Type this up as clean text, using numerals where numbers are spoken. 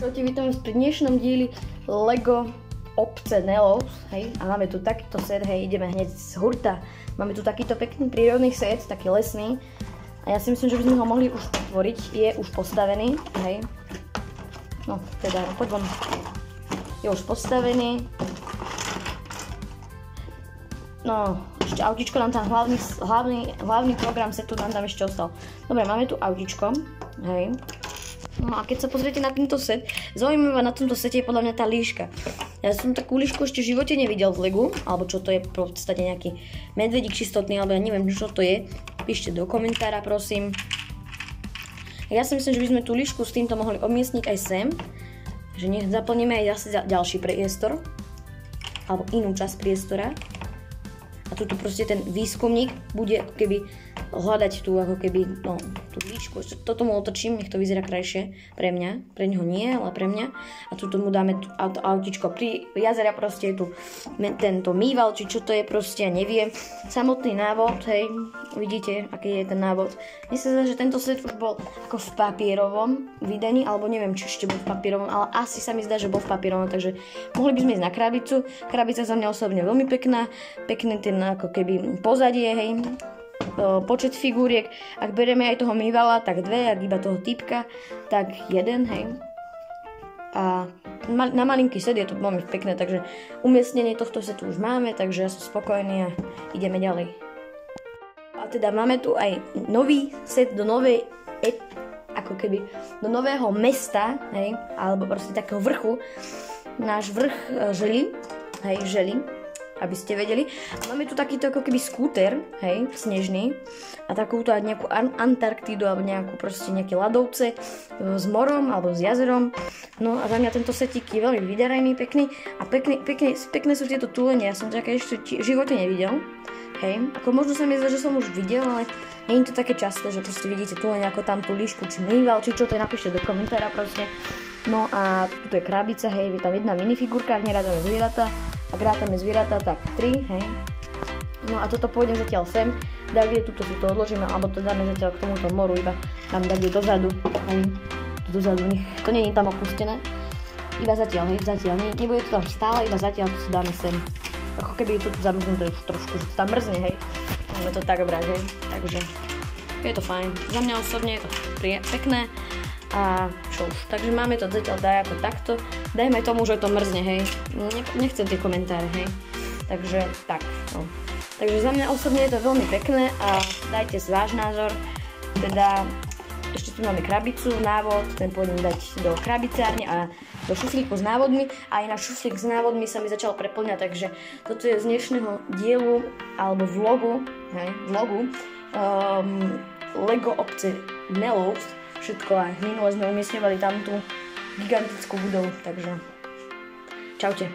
Čaute, vítam vás pri dnešnom dieli Lego obce Nelos, hej, a máme tu takýto set, hej, ideme hneď z hurta. Máme tu takýto pekný prírodný set, taký lesný, a ja si myslím, že by sme ho mohli už otvoriť, je už postavený, hej. No, teda, poď von. Je už postavený. No, ešte autíčko nám tam, hlavný program setu nám tam ešte ostal. Dobre, máme tu autíčko, hej. No a keď sa pozriete na tento set, zaujímavé na tomto sete je podľa mňa tá líška. Ja som takú líšku ešte v živote nevidel v Legu, alebo čo to je, v podstate nejaký medvedík čistotný, alebo ja neviem, čo to je. Píšte do komentára, prosím. Ja si myslím, že by sme tú líšku s týmto mohli umiestniť aj sem, že nech zaplníme aj zase ďalší priestor, alebo inú časť priestora. A tuto proste ten výskumník bude ako keby hľadať tú ako keby, no, tú líšku. Toto mu otočím, nech to vyzerá krajšie pre mňa. Pre ňoho nie, ale pre mňa. A tuto mu dáme autíčko pri jazera, proste je tu tento mýval, či čo to je proste, ja neviem. Samotný návod, hej, vidíte, aký je ten návod. Mne sa zdá, že tento set už bol ako v papierovom vydaní, alebo neviem, či ešte bol v papierovom, ale asi sa mi zdá, že bol v papierovom, takže mohli by sme ísť na krabicu. Krabica za mňa osobne veľmi pekná, pekný ten ako keby pozadie, hej. Počet figúriek, ak berieme aj toho mývala, tak 2, ak iba toho typka, tak 1, hej. A na malinký set je to veľmi pekné, takže umiestnenie tohto setu už máme, takže ja som spokojný a ideme ďalej. A teda máme tu aj nový set do novej, ako keby do nového mesta, hej, alebo proste takého vrchu. Náš vrch Želí, hej, Želí, aby ste vedeli. A máme tu takýto ako keby skúter, hej, snežný. A takúto nejakú Antarktídu, alebo nejakú proste nejaké ľadovce s morom, alebo s jazerom. No a za mňa tento setík je veľmi vydaraný, pekný. A pekné sú tieto túlenie. Ja som to ešte v živote nevidel. Hej, ako možno sa mi zdá, že som už videl, ale nie je to také časté, že proste vidíte túlenie ako tam tú líšku, či mýval, či čo, to napíšte do komentára proste. No a tu je krabica, hej, je tam jedna minifigurka, ak nerátame zvieratá. Ak rátame zvieratá, tak 3, hej. No a toto pôjdem zatiaľ sem, kde tuto si to odložíme, alebo to dáme zatiaľ k tomuto moru, iba tam kde dozadu, hej. Dozadu, to nie je tam opustené. Iba zatiaľ, hej, zatiaľ, nebude to tam stále, iba zatiaľ to si dáme sem. Ako keby je to tu zamrznuté už trošku, že to tam mrzne, hej. Máme to tak brať, hej, takže je to fajn. Za mňa osobne je to pekné. A čo už, takže máme to zatiaľ daj ako takto, dajme tomu, že to mrzne, hej, nechcem tie komentáre, hej, takže tak, no. Takže za mňa osobne je to veľmi pekné a dajte váš názor, teda ešte tu máme krabicu, návod, ten pôjdem dať do krabicárne a do šuflíku s návodmi, a aj na šuflík s návodmi sa mi začal preplňať, takže toto je z dnešného dielu, alebo vlogu, Lego obce Nelos. Všetko, aj minule sme umiestňovali tam tú gigantickú budovu, takže čaute.